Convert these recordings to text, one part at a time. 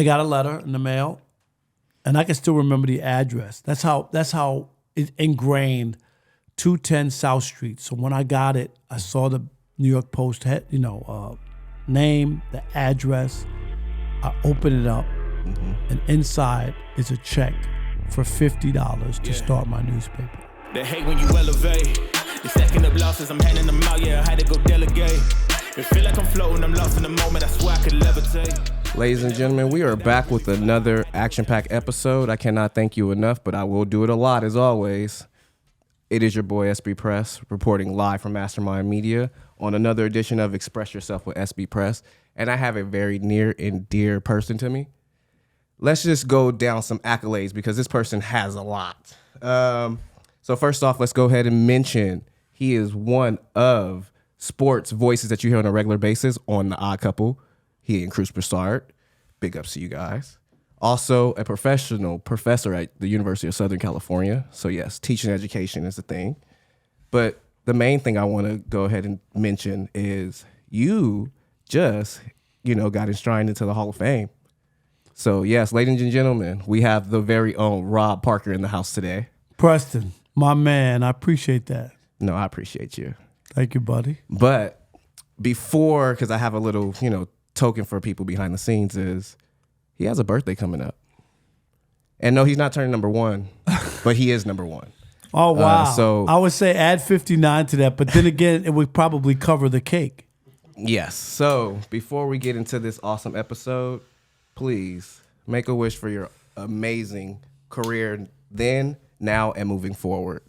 I got a letter in the mail, and I can still remember the address. That's how it ingrained 210 South Street. So when I got it, I saw the New York Post name, the address. I opened it up, and inside is a check for $50 to start my newspaper. They hate when you elevate. You're stacking up losses, I'm handing them out, I had to go delegate. It feel like I'm floating, I'm lost in the moment, I swear I could levitate. Ladies and gentlemen, we are back with another action-packed episode. I cannot thank you enough, but I will do it a lot as always. It is your boy Sbpress reporting live from Mastermind Media on another edition of Express Yourself with Sbpress. And I have a very near and dear person to me. Let's just go down some accolades because this person has a lot. So first off, let's go ahead and mention he is one of sports voices that you hear on a regular basis on The Odd Couple. He and Cruz Broussard. Big ups to you guys. Also a professional professor at the University of Southern California. So yes, teaching education is a thing. But the main thing I want to go ahead and mention is you just, got enshrined into the Hall of Fame. So yes, ladies and gentlemen, we have the very own Rob Parker in the house today. Preston, my man, I appreciate that. No, I appreciate you. Thank you, buddy. But before, because I have a little, token for people behind the scenes is he has a birthday coming up. And no, he's not turning number one, but he is number one. Oh, wow. So I would say add 59 to that, but then again, it would probably cover the cake. Yes. So before we get into this awesome episode, please make a wish for your amazing career then, now, and moving forward.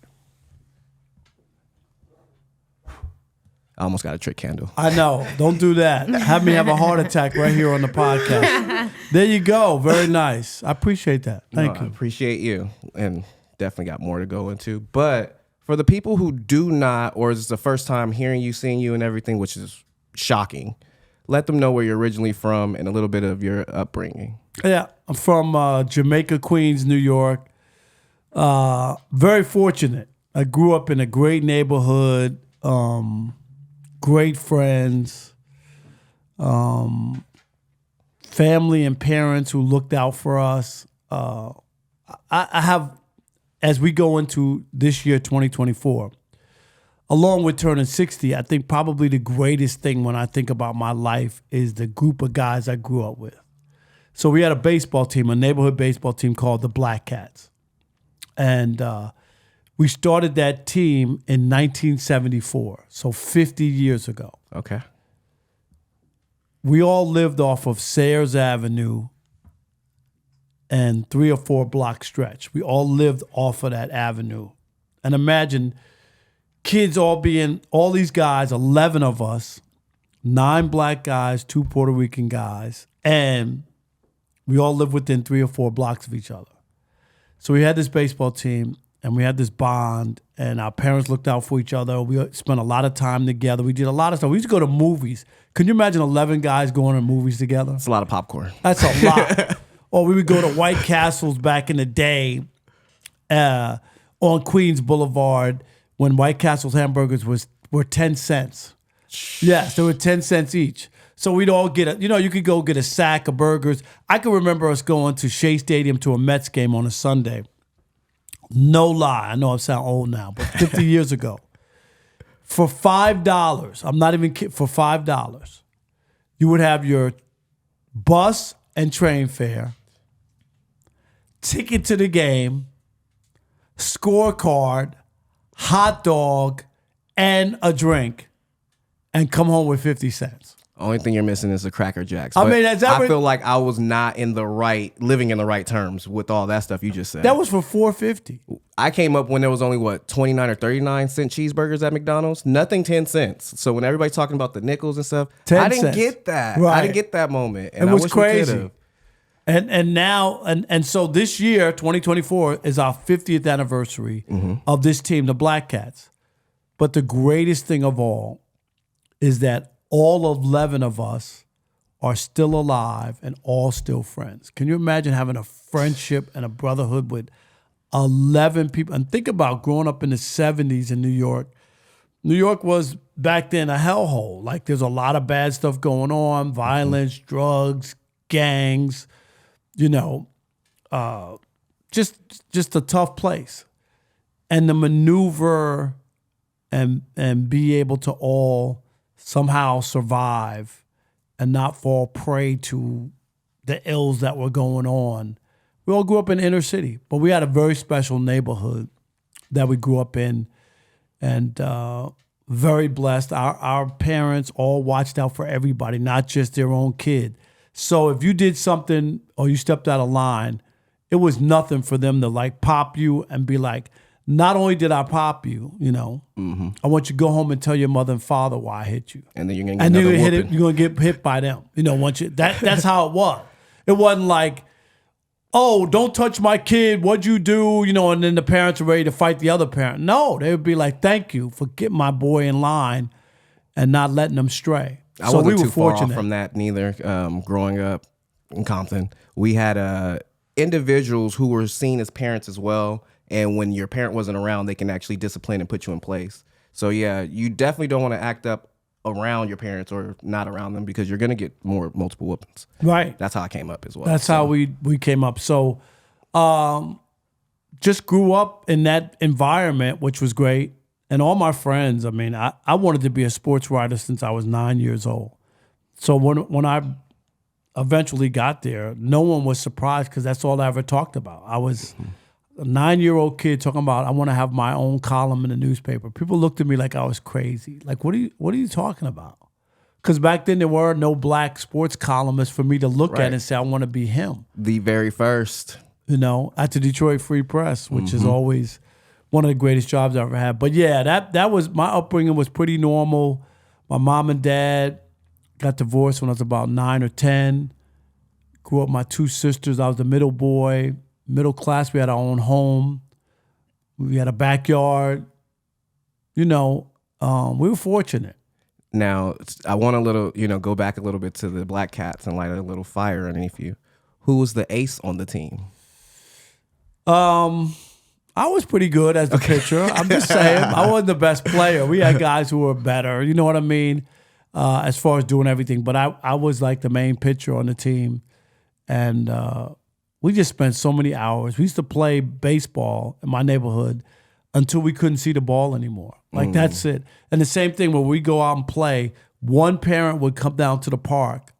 I almost got a trick candle. I know. Don't do that. Have me have a heart attack right here on the podcast. There you go. Very nice. I appreciate that. Thank you. I appreciate you. And definitely got more to go into. But for the people who do not, or is this the first time hearing you, seeing you and everything, which is shocking, let them know where you're originally from and a little bit of your upbringing. Yeah. I'm from Jamaica, Queens, New York. Very fortunate. I grew up in a great neighborhood. Great friends, family and parents who looked out for us. I have, as we go into this year, 2024, along with turning 60, I think probably the greatest thing when I think about my life is the group of guys I grew up with. So we had a baseball team, a neighborhood baseball team called the Black Cats. And we started that team in 1974, so 50 years ago. Okay. We all lived off of Sayers Avenue and 3 or 4 block stretch. We all lived off of that avenue. And imagine kids all these guys, 11 of us, 9 black guys, 2 Puerto Rican guys, and we all lived within 3 or 4 blocks of each other. So we had this baseball team, and we had this bond, and our parents looked out for each other. We spent a lot of time together. We did a lot of stuff. We used to go to movies. Can you imagine 11 guys going to movies together? It's a lot of popcorn. That's a lot. Or we would go to White Castles back in the day on Queens Boulevard when White Castle's hamburgers were 10 cents. Yes, they were 10 cents each. So we'd all get you could go get a sack of burgers. I can remember us going to Shea Stadium to a Mets game on a Sunday. No lie. I know I sound old now, but 50 years ago. For $5, I'm not even kidding, for $5, you would have your bus and train fare, ticket to the game, scorecard, hot dog, and a drink, and come home with 50 cents. Only thing you're missing is the Cracker Jacks. I But mean, I feel like I was not living in the right terms with all that stuff you just said. That was for $4.50. I came up when there was only 29 or 39 cent cheeseburgers at McDonald's. Nothing 10 cents. So when everybody's talking about the nickels and stuff, 10 I didn't cents. get that. Right. I didn't get that moment. And It I was wish we crazy. could've. And now, and so this year, 2024, is our 50th anniversary of this team, the Black Cats. But the greatest thing of all is that all 11 of us are still alive and all still friends. Can you imagine having a friendship and a brotherhood with 11 people? And think about growing up in the 70s in New York. New York was back then a hellhole. Like there's a lot of bad stuff going on, violence, drugs, gangs. just a tough place. And the maneuver and be able to all somehow survive and not fall prey to the ills that were going on. We all grew up in inner city, but we had a very special neighborhood that we grew up in, and very blessed. Our parents all watched out for everybody, not just their own kid. So if you did something or you stepped out of line, it was nothing for them to like pop you and be like, not only did I pop you, I want you to go home and tell your mother and father why I hit you. And then you're gonna get another whooping. You're gonna get hit by them. That's how it was. It wasn't like, oh, don't touch my kid. What'd you do? And then the parents are ready to fight the other parent. No, they would be like, thank you for getting my boy in line and not letting him stray. I wasn't too far off from that neither. Growing up in Compton, we had individuals who were seen as parents as well. And when your parent wasn't around, they can actually discipline and put you in place. So yeah, you definitely don't want to act up around your parents or not around them because you're going to get multiple whoopings. Right. That's how I came up as well. That's how we came up. So just grew up in that environment, which was great. And all my friends, I wanted to be a sports writer since I was 9 years old. So when I eventually got there, no one was surprised because that's all I ever talked about. I was a 9-year-old kid talking about I want to have my own column in the newspaper. People looked at me like I was crazy. Like, what are you talking about? Because back then there were no black sports columnists for me to look at and say I want to be him. The very first, at the Detroit Free Press, which is always one of the greatest jobs I ever had. But yeah, that was my upbringing was pretty normal. My mom and dad got divorced when I was about 9 or 10. Grew up with my two sisters. I was the middle boy. Middle class, we had our own home. We had a backyard. We were fortunate. Now, I want to go back a little bit to the Black Cats and light a little fire underneath you. Who was the ace on the team? I was pretty good as the pitcher. I'm just saying, I wasn't the best player. We had guys who were better. You know what I mean? As far as doing everything. But I was like the main pitcher on the team. And we just spent so many hours. We used to play baseball in my neighborhood until we couldn't see the ball anymore. Like, that's it. And the same thing when we go out and play, one parent would come down to the park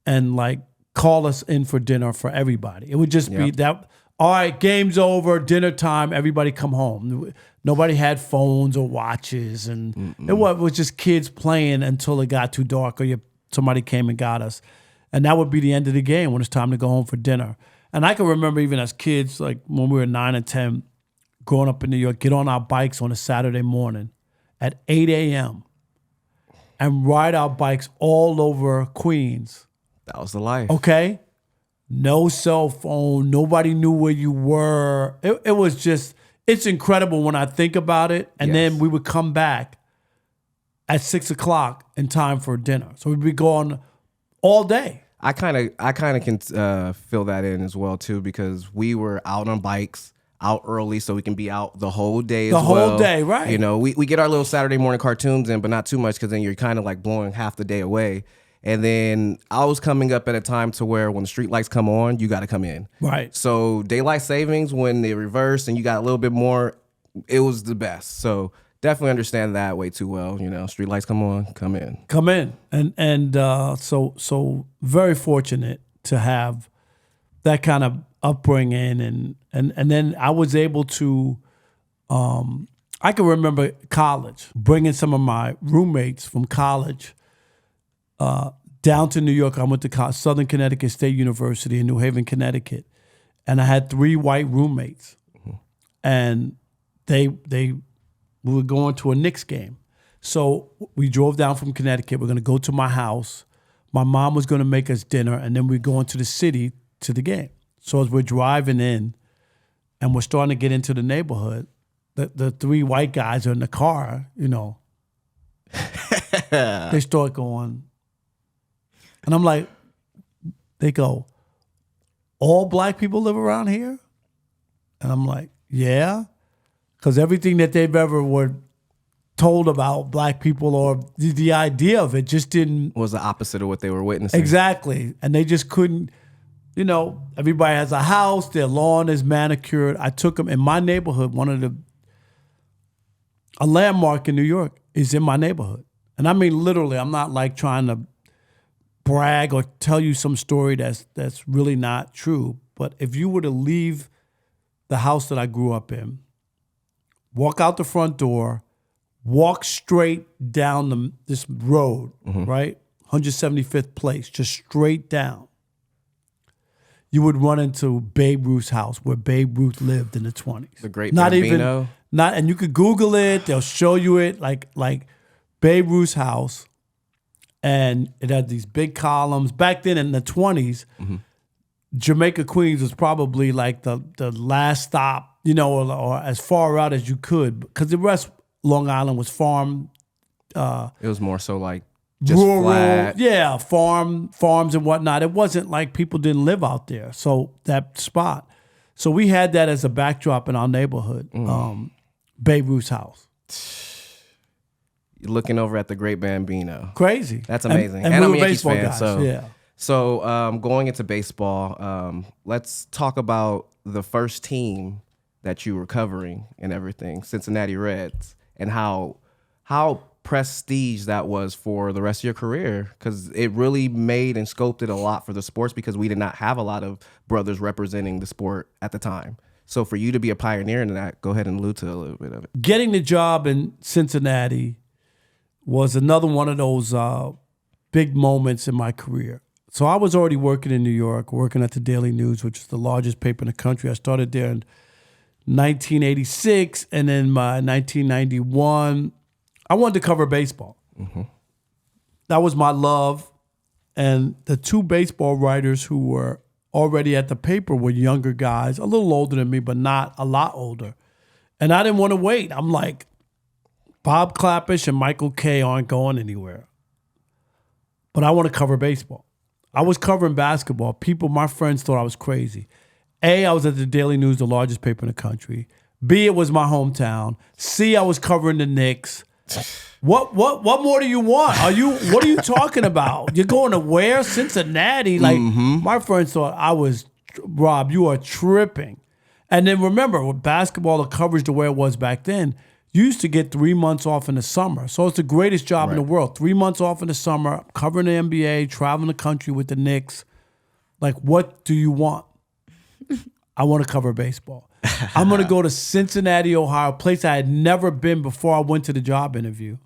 and, like, call us in for dinner for everybody. It would just be that, all right, game's over, dinner time, everybody come home. Nobody had phones or watches. And it was just kids playing until it got too dark or somebody came and got us. And that would be the end of the game when it's time to go home for dinner. And I can remember even as kids, like when we were 9 and 10, growing up in New York, get on our bikes on a Saturday morning at 8 a.m. and ride our bikes all over Queens. That was the life. Okay? No cell phone. Nobody knew where you were. It was just, it's incredible when I think about it. And then we would come back at 6 o'clock in time for dinner. So we'd be going all day. I kind of can fill that in as well too, because we were out on bikes, out early, so we can be out the whole day. The whole day, right? We get our little Saturday morning cartoons in, but not too much, because then you're kind of like blowing half the day away. And then I was coming up at a time to where when the street lights come on, you got to come in. Right. So daylight savings, when they reverse and you got a little bit more, it was the best. So definitely understand that way too well. Street lights come on, come in. Come in. And so very fortunate to have that kind of upbringing. And then I was able to, I can remember college, bringing some of my roommates from college down to New York. I went to Southern Connecticut State University in New Haven, Connecticut. And I had 3 white roommates. Mm-hmm. And we were going to a Knicks game. So we drove down from Connecticut. We're going to go to my house. My mom was going to make us dinner, and then we're going to the city to the game. So as we're driving in and we're starting to get into the neighborhood, the 3 white guys are in the car, They start going. And I'm like, they go, all black people live around here? And I'm like, yeah. Because everything that they've ever were told about black people or the idea of it just didn't... was the opposite of what they were witnessing. Exactly. And they just couldn't you know, everybody has a house, their lawn is manicured. I took them in my neighborhood. A landmark in New York is in my neighborhood. And I mean, literally, I'm not like trying to brag or tell you some story that's really not true. But if you were to leave the house that I grew up in, walk out the front door, walk straight down this road, right? 175th place, just straight down. You would run into Babe Ruth's house where Babe Ruth lived in the 20s. The great Bambino. And you could Google it. They'll show you it, like Babe Ruth's house. And it had these big columns. Back then in the 20s, Jamaica, Queens was probably like the last stop, you know, or as far out as you could. Because the rest, Long Island was farm. It was more so like just rural, flat. yeah, farms and whatnot. It wasn't like people didn't live out there. So that spot. So we had that as a backdrop in our neighborhood, Babe Ruth's house. You're looking over at the great Bambino. Crazy. That's amazing. And I'm we a were Yankees baseball fan. guys, So, yeah. so going into baseball, let's talk about the first team that you were covering and everything, Cincinnati Reds, and how prestige that was for the rest of your career, because it really made and sculpted a lot for the sports, because we did not have a lot of brothers representing the sport at the time. So for you to be a pioneer in that, go ahead and allude to a little bit of it. Getting the job in Cincinnati was another one of those big moments in my career. So I was already working in New York, working at the Daily News, which is the largest paper in the country. I started there in 1986, and then by 1991, I wanted to cover baseball. That was my love. And the two baseball writers who were already at the paper were younger guys, a little older than me, but not a lot older. And I didn't want to wait. I'm like, Bob Clappish and Michael Kay aren't going anywhere. But I want to cover baseball. I was covering basketball. My friends thought I was crazy. A, I was at the Daily News, the largest paper in the country. B, it was my hometown. C, I was covering the Knicks. What more do you want? What are you talking about? You're going to where? Cincinnati? Like, my friends thought I was, Rob, you are tripping. And then remember, with basketball, the coverage the way it was back then, you used to get 3 months off in the summer. So it's the greatest job in the world. 3 months off in the summer, covering the NBA, traveling the country with the Knicks. Like, what do you want? I want to cover baseball. I'm going to go to Cincinnati, Ohio, a place I had never been before I went to the job interview.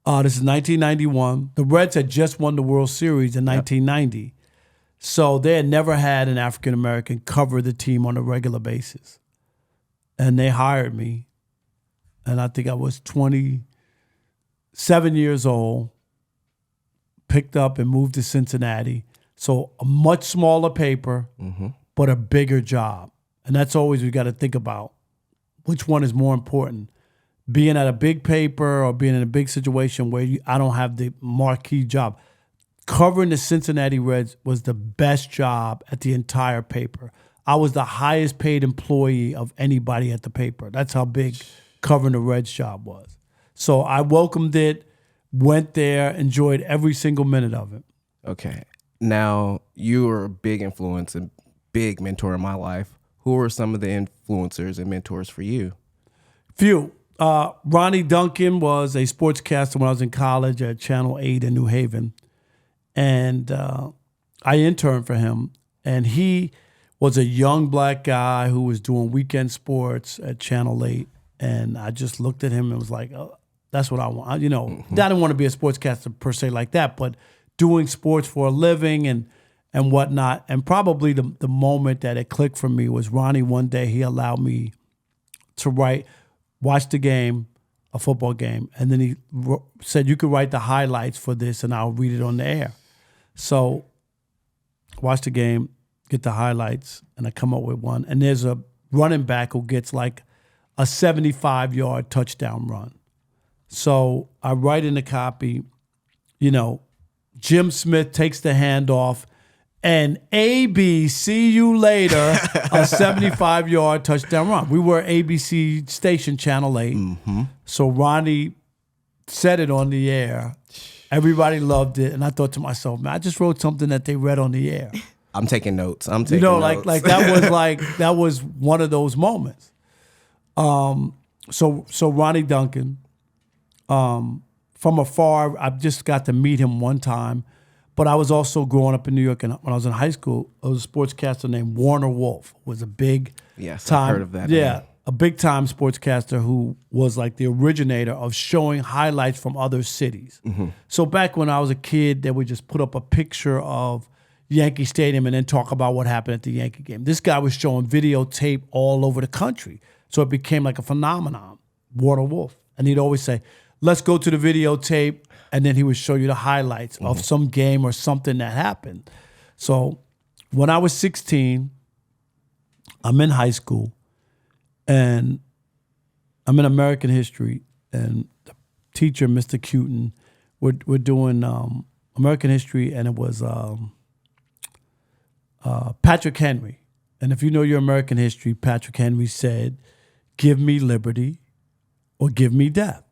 This is 1991. The Reds had just won the World Series in 1990. So they had never had an African-American cover the team on a regular basis. And they hired me. And I think I was 27 years old, picked up and moved to Cincinnati. So a much smaller paper, but a bigger job. And that's always we got to think about which one is more important, being at a big paper or being in a big situation where I don't have the marquee job. Covering the Cincinnati Reds was the best job at the entire paper. I was the highest paid employee of anybody at the paper. That's how big covering the Reds job was. So I welcomed it, went there, enjoyed every single minute of it. Okay. Now, you were a big influence and big mentor in my life. Who are some of the influencers and mentors for you? Few. Ronnie Duncan was a sportscaster when I was in college at Channel 8 in New Haven. And I interned for him. And he was a young black guy who was doing weekend sports at Channel 8. And I just looked at him and was like, oh, that's what I want. I didn't want to be a sportscaster per se like that, but doing sports for a living and whatnot. And probably the moment that it clicked for me was Ronnie, one day he allowed me to watch the game, a football game, and then he said, you could write the highlights for this and I'll read it on the air. So watch the game, get the highlights, and I come up with one. And there's a running back who gets like a 75-yard touchdown run. So I write in the copy, Jim Smith takes the handoff, and AB, see you later, a 75-yard touchdown run. We were ABC station, Channel 8. So Ronnie said it on the air. Everybody loved it. And I thought to myself, man, I just wrote something that they read on the air. I'm taking notes. I'm taking You know, notes. like that was one of those moments. So Ronnie Duncan, from afar, I just got to meet him one time, but I was also growing up in New York, and when I was in high school, there was a sportscaster named Warner Wolf, was a big time, I've heard of that. Yeah, name. a big time sportscaster who was like the originator of showing highlights from other cities. So back when I was a kid, they would just put up a picture of Yankee Stadium and then talk about what happened at the Yankee game. This guy was showing videotape all over the country. So it became like a phenomenon, Warner Wolf. And he'd always say, let's go to the videotape, and then he would show you the highlights of some game or something that happened. So when I was 16, I'm in high school, and I'm in American history, and the teacher, Mr. Cutin, we're doing American history, and it was Patrick Henry. And if you know your American history, Patrick Henry said, give me liberty or give me death.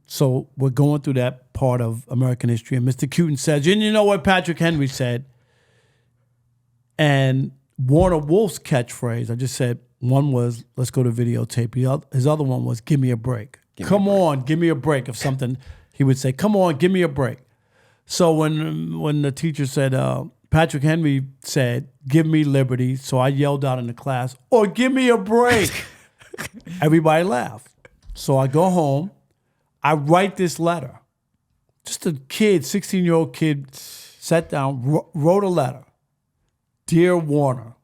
So we're going through that part of American history. And Mr. Cutin says, and you know what Patrick Henry said? And Warner Wolf's catchphrase, I just said, one was, let's go to videotape. His other one was, give me a break. Come on, give me a break. Of something, he would say, come on, give me a break. So when the teacher said, Patrick Henry said, give me liberty. So I yelled out in the class, or give me a break. Everybody laughed. So I go home. I write this letter. Just a kid, 16-year-old kid, sat down, wrote a letter. Dear Warner,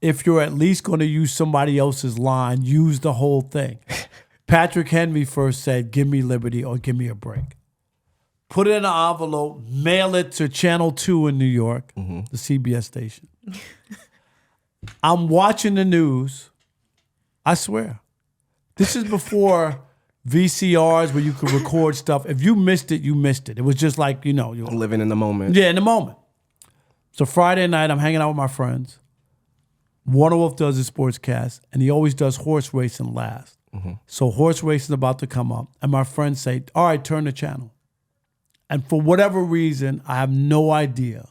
if you're at least going to use somebody else's line, use the whole thing. Patrick Henry first said, give me liberty or give me a break. Put it in an envelope, mail it to Channel 2 in New York, the CBS station. I'm watching the news. I swear. This is before VCRs where you could record stuff. If you missed it, you missed it. It was just like, you know. I'm living in the moment. Yeah, in the moment. So Friday night, I'm hanging out with my friends. Warner Wolf does his sportscast, and he always does horse racing last. So horse racing is about to come up, and my friends say, all right, turn the channel. And for whatever reason, I have no idea.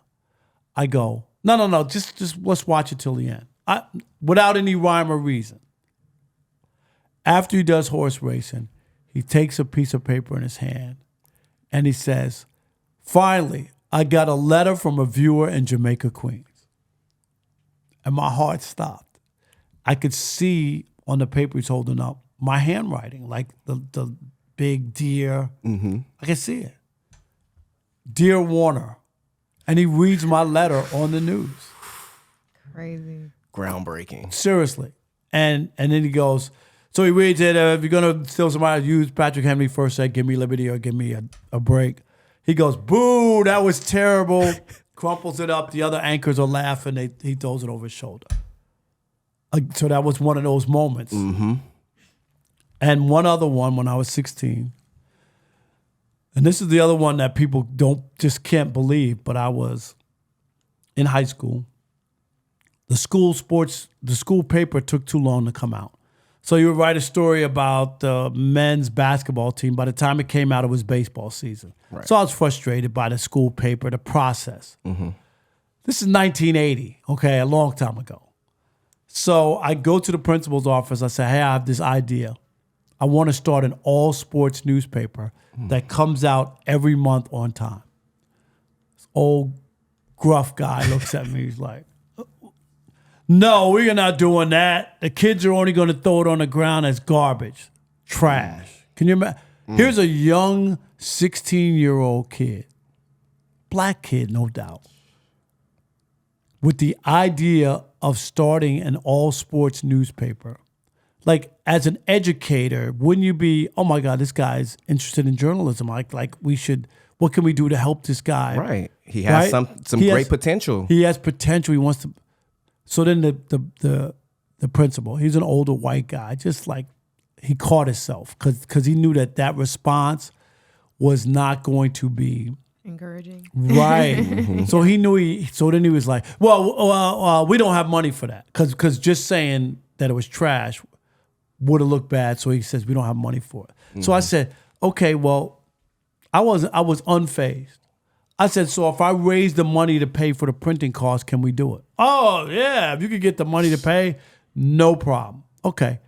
I go, no, just let's watch it till the end. Without any rhyme or reason. After he does horse racing, he takes a piece of paper in his hand and he says, finally, I got a letter from a viewer in Jamaica, Queens. And my heart stopped. I could see on the paper he's holding up my handwriting, like the big dear. I could see it. Dear Warner. And he reads my letter on the news. Crazy. Groundbreaking. Seriously. And then he goes, so he reads it, if you're going to steal somebody, use Patrick Henry first said, give me liberty or give me a break. He goes, boo, that was terrible. Crumples it up. The other anchors are laughing. He throws it over his shoulder. So that was one of those moments. And one other one when I was 16. And this is the other one that people can't believe, but I was in high school. The school paper took too long to come out. So you would write a story about the men's basketball team. By the time it came out, it was baseball season. Right. So I was frustrated by the school paper, the process. This is 1980, okay, a long time ago. So I go to the principal's office. I say, hey, I have this idea. I want to start an all-sports newspaper that comes out every month on time. This old gruff guy looks at me. He's like, no, we're not doing that. The kids are only going to throw it on the ground as garbage, trash. Can you imagine? Here's a young 16-year-old kid, black kid, no doubt, with the idea of starting an all-sports newspaper. Like, as an educator, wouldn't you be, oh my God, this guy's interested in journalism. Like we should, what can we do to help this guy? Right. He has some great potential. He has potential. He wants to. So then the principal, he's an older white guy, just like he caught himself because he knew that response was not going to be encouraging. Right. So he knew so then he was like, well, we don't have money for that. Because just saying that it was trash would have looked bad. So he says, we don't have money for it. So I said, okay, well, I was unfazed. I said, so if I raise the money to pay for the printing costs, can we do it? Oh, yeah. If you could get the money to pay, no problem. Okay.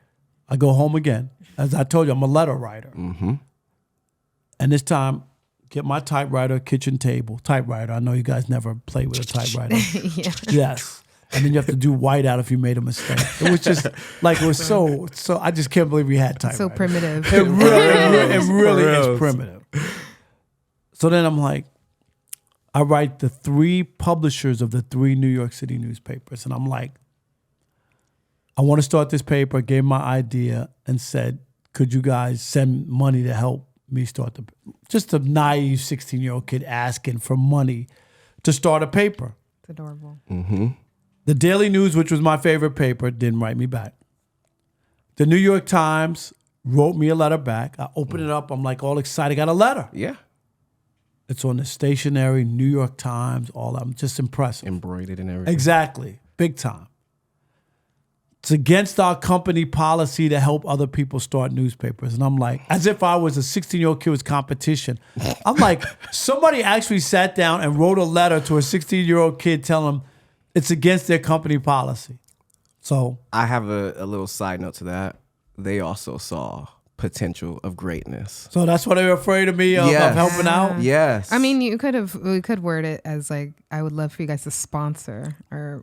I go home again. As I told you, I'm a letter writer. Mm-hmm. And this time, get my typewriter, kitchen table. Typewriter. I know you guys never played with a typewriter. Yeah. Yes. And then you have to do white out if you made a mistake. It was just like, it was so I just can't believe we had typewriters. So primitive. It really is primitive. So then I'm like, I write the 3 publishers of the 3 New York City newspapers. And I'm like, I want to start this paper, gave my idea and said, could you guys send money to help me start just a naive 16-year-old kid asking for money to start a paper. It's adorable. Mm-hmm. The Daily News, which was my favorite paper, didn't write me back. The New York Times wrote me a letter back. I opened it up. I'm like all excited. Got a letter. Yeah. It's on the stationery, New York Times, all that. I'm just impressed. Embroidered and everything. Exactly. Big time. It's against our company policy to help other people start newspapers. And I'm like, as if I was a 16-year-old kid with competition. I'm like, somebody actually sat down and wrote a letter to a 16-year-old kid telling him it's against their company policy. So I have a little side note to that. They also saw potential of greatness. So that's why they were afraid of me of helping out? Yes. I mean, we could word it as like, I would love for you guys to sponsor our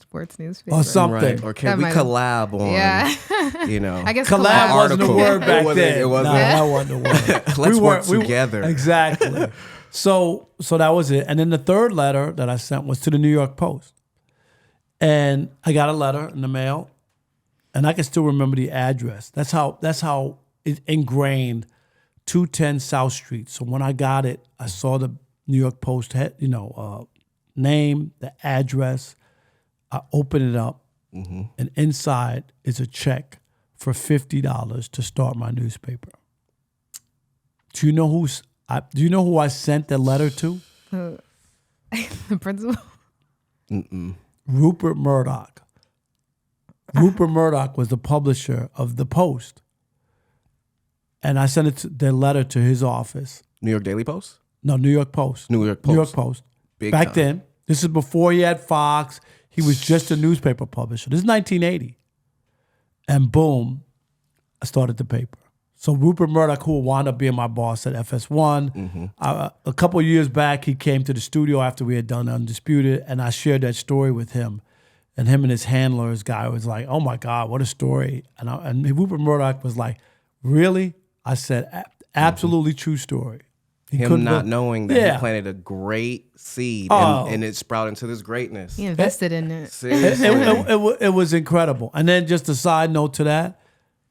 sports newspaper. Or something. Right. Or can we collab on, I guess collab wasn't a article. word back then. It wasn't. No, that wasn't a word. Let's work together. Exactly. So that was it. And then the third letter that I sent was to the New York Post. And I got a letter in the mail, and I can still remember the address. That's how it ingrained 210 South Street. So when I got it, I saw the New York Post name, the address. I opened it up, and inside is a check for $50 to start my newspaper. Do you know who I sent the letter to? The principal. Rupert Murdoch. Rupert Murdoch was the publisher of the Post. And I sent the letter to his office. New York Daily Post? No, New York Post. New York Post. New York Post. Big Back time. then, this is before he had Fox. He was just a newspaper publisher. This is 1980. And boom, I started the paper. So Rupert Murdoch, who wound up being my boss at FS1, a couple of years back, he came to the studio after we had done Undisputed, and I shared that story with him. And him and his handler, his guy, was like, oh my God, what a story. And Rupert Murdoch was like, really? I said, absolutely true story. Him not knowing that he planted a great seed and it sprouted into this greatness. He invested in it. Seriously. It was incredible. And then just a side note to that.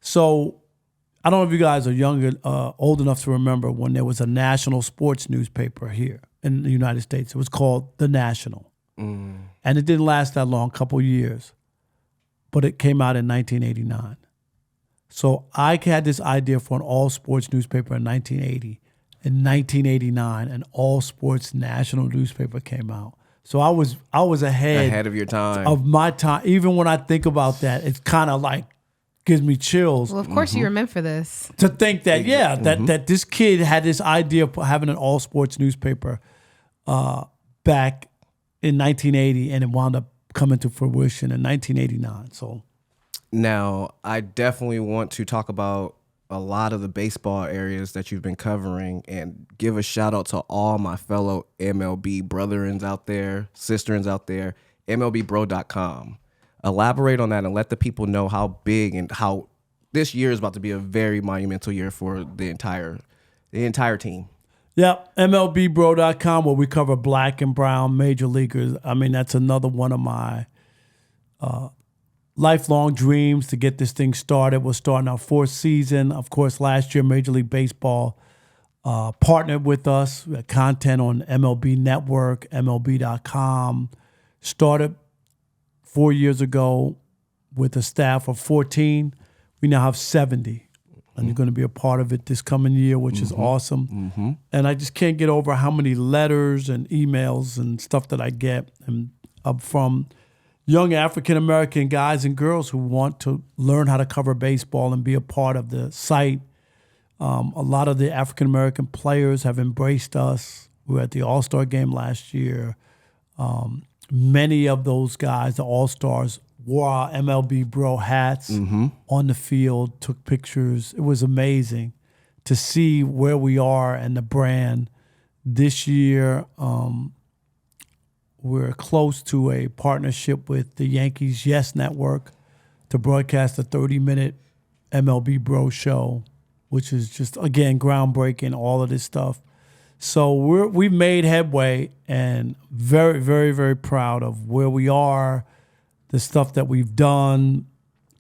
So I don't know if you guys are younger, old enough to remember when there was a national sports newspaper here in the United States. It was called The National. And it didn't last that long, a couple years. But it came out in 1989. So I had this idea for an all-sports newspaper in 1980. In 1989, an all-sports national newspaper came out. So I was ahead of your time. Of my time. Even when I think about that, it's kind of like gives me chills. Well, of course you were meant for this. To think that, that this kid had this idea of having an all-sports newspaper back in 1980, and it wound up coming to fruition in 1989. So now, I definitely want to talk about a lot of the baseball areas that you've been covering and give a shout out to all my fellow MLB brotherins out there, sisterins out there, MLBbro.com. Elaborate on that and let the people know how big and how this year is about to be a very monumental year for the entire team. Yep, MLBbro.com, where we cover black and brown major leaguers. I mean, that's another one of my lifelong dreams to get this thing started. We're starting our 4th season. Of course, last year, Major League Baseball partnered with us. We had content on MLB Network, MLB.com. Started 4 years ago with a staff of 14. We now have 70. And you're going to be a part of it this coming year, which is awesome. And I just can't get over how many letters and emails and stuff that I get from young African-American guys and girls who want to learn how to cover baseball and be a part of the site. A lot of the African-American players have embraced us. We were at the All-Star game last year. Many of those guys, the All-Stars, wore our MLB Bro hats on the field, took pictures. It was amazing to see where we are and the brand. This year, we're close to a partnership with the Yankees Yes Network to broadcast a 30-minute MLB Bro show, which is just, again, groundbreaking, all of this stuff. So we've made headway and very, very, very proud of where we are, the stuff that we've done,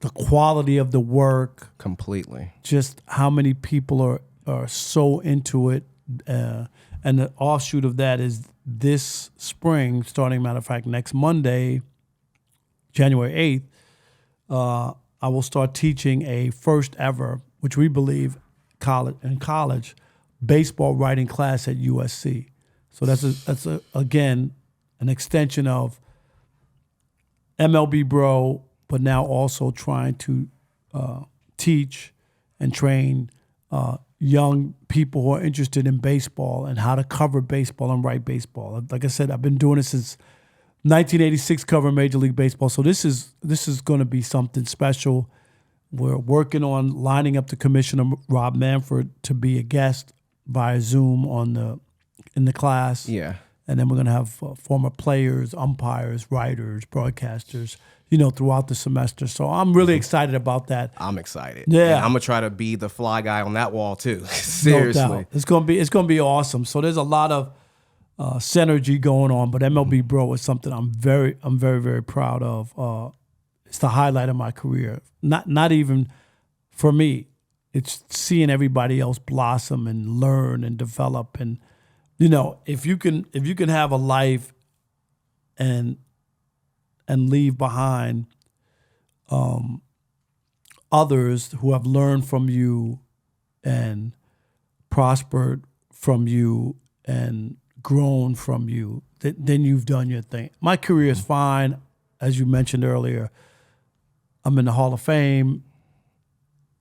the quality of the work. Completely. Just how many people are so into it. And the offshoot of that is this spring, starting, matter of fact, next Monday, January 8th, I will start teaching a first ever, which we believe college, baseball writing class at USC. So that's again an extension of MLB Bro, but now also trying to teach and train young people who are interested in baseball and how to cover baseball and write baseball. Like I said, I've been doing it since 1986, covering Major League Baseball. So this is going to be something special. We're working on lining up the Commissioner Rob Manfred to be a guest via Zoom in the class. Yeah. And then we're going to have former players, umpires, writers, broadcasters, throughout the semester. So I'm really excited about that. I'm excited. Yeah. And I'm going to try to be the fly guy on that wall too. Seriously. No doubt. It's going to be awesome. So there's a lot of synergy going on, but MLB Bro is something I'm very, very proud of. It's the highlight of my career. Not even for me. It's seeing everybody else blossom and learn and develop. And if you can have a life and leave behind others who have learned from you and prospered from you and grown from you, then you've done your thing. My career is fine. As you mentioned earlier, I'm in the Hall of Fame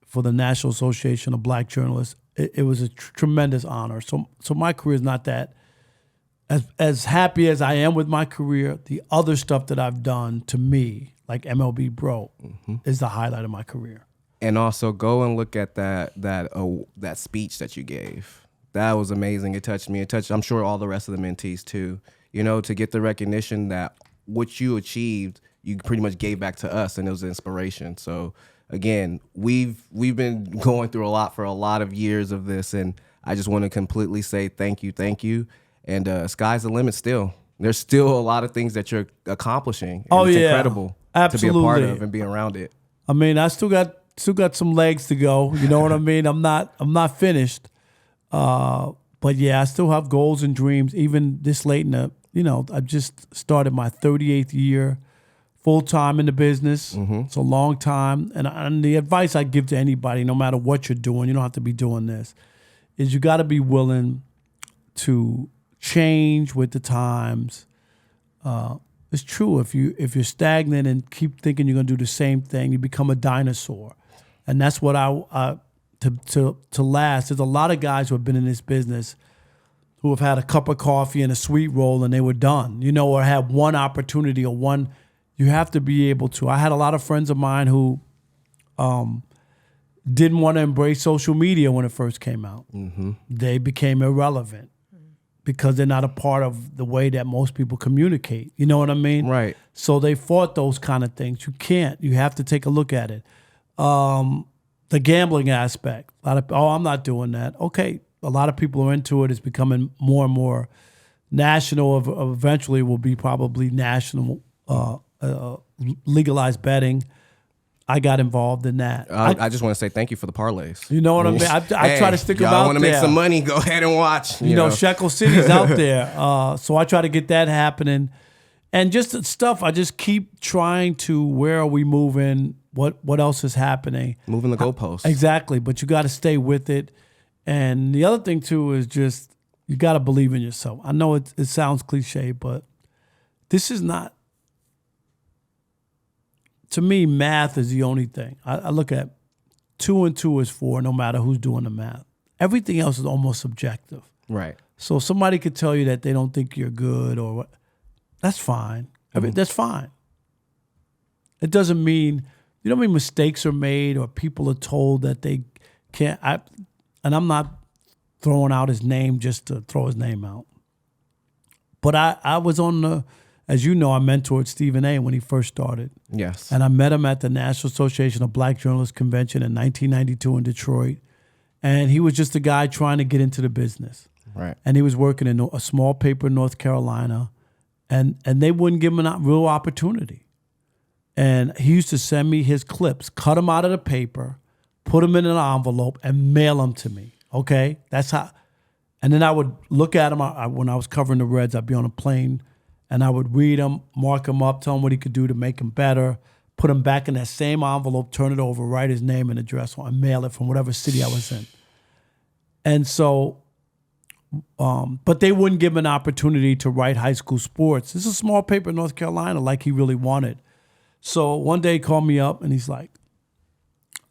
for the National Association of Black Journalists. It was a tremendous honor. So my career is not that. As happy as I am with my career, the other stuff that I've done, to me, like MLB Bro, is the highlight of my career. And also go and look at that speech that you gave. That was amazing. It touched me. It touched, I'm sure, all the rest of the mentees too. To get the recognition that what you achieved, you pretty much gave back to us, and it was inspiration. So again, we've been going through a lot for a lot of years of this, and I just want to completely say thank you. And sky's the limit still. There's still a lot of things that you're accomplishing. And it's incredible Absolutely. to be a part of and be around it. I mean, I still got some legs to go. You know what I mean? I'm not finished. But yeah, I still have goals and dreams. Even this late in the, I just started my 38th year full time in the business. It's a long time. And the advice I give to anybody, no matter what you're doing, you don't have to be doing this, is you got to be willing to change with the times. It's true. If you're stagnant and keep thinking you're gonna do the same thing, you become a dinosaur. And that's what to last. There's a lot of guys who have been in this business who have had a cup of coffee and a sweet roll and they were done, or had one opportunity or one. You have to be able to. I had a lot of friends of mine who didn't want to embrace social media when it first came out. They became irrelevant because they're not a part of the way that most people communicate. You know what I mean? Right. So they fought those kind of things. You can't. You have to take a look at it. The gambling aspect. A lot of, I'm not doing that. Okay, a lot of people are into it. It's becoming more and more national. Eventually will be probably national, legalized betting. I got involved in that. I just want to say thank you for the parlays. You know what I mean? I try to stick them out there. Y'all want to make some money, go ahead and watch. You know, Shekel City's out there. So I try to get that happening. And just the stuff, I just keep trying to, where are we moving? What else is happening? Moving the goalposts. Exactly. But you got to stay with it. And the other thing, too, is just you got to believe in yourself. I know it sounds cliche, but this is not. To me, math is the only thing. I look at 2 and 2 is 4, no matter who's doing the math. Everything else is almost subjective. Right. So somebody could tell you that they don't think you're good or what. That's fine. I mean, that's fine. It doesn't mean, mistakes are made or people are told that they can't. And I'm not throwing out his name just to throw his name out. But I was as you know, I mentored Stephen A. when he first started. Yes. And I met him at the National Association of Black Journalists Convention in 1992 in Detroit. And he was just a guy trying to get into the business. Right. And he was working in a small paper in North Carolina. And they wouldn't give him a real opportunity. And he used to send me his clips, cut them out of the paper, put them in an envelope, and mail them to me. Okay? That's how. And then I would look at them. When I was covering the Reds, I'd be on a plane, and I would read them, mark them up, tell him what he could do to make them better, put them back in that same envelope, turn it over, write his name and address on, and mail it from whatever city I was in. And so, but they wouldn't give him an opportunity to write high school sports. This is a small paper in North Carolina, like he really wanted. So one day he called me up, and he's like,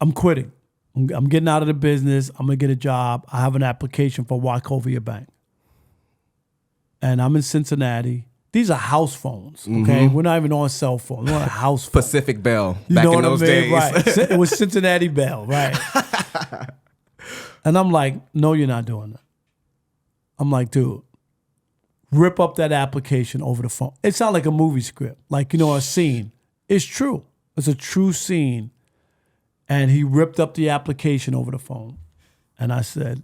I'm quitting. I'm getting out of the business. I'm going to get a job. I have an application for Wachovia Bank. And I'm in Cincinnati. These are house phones, okay? We're not even on cell phone. We're on a house phone. Pacific Bell. You Back know in what those I mean? days. Right. It was Cincinnati Bell, right? And I'm like, no, you're not doing that. I'm like, dude, rip up that application over the phone. It sounds like a movie script, like, a scene. It's true. It's a true scene. And he ripped up the application over the phone. And I said,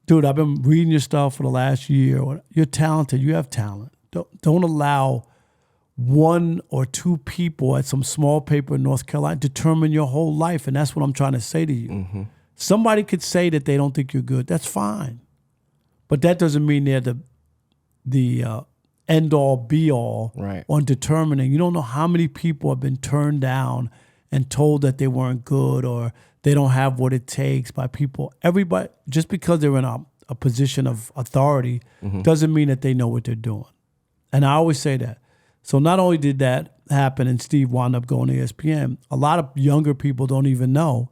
dude, I've been reading your stuff for the last year. You're talented. You have talent. Don't allow one or two people at some small paper in North Carolina determine your whole life. And that's what I'm trying to say to you. Somebody could say that they don't think you're good. That's fine. But that doesn't mean they're the end-all, be-all on determining. You don't know how many people have been turned down and told that they weren't good or they don't have what it takes by people. Everybody, just because they're in a position of authority doesn't mean that they know what they're doing. And I always say that. So not only did that happen and Steve wound up going to ESPN, a lot of younger people don't even know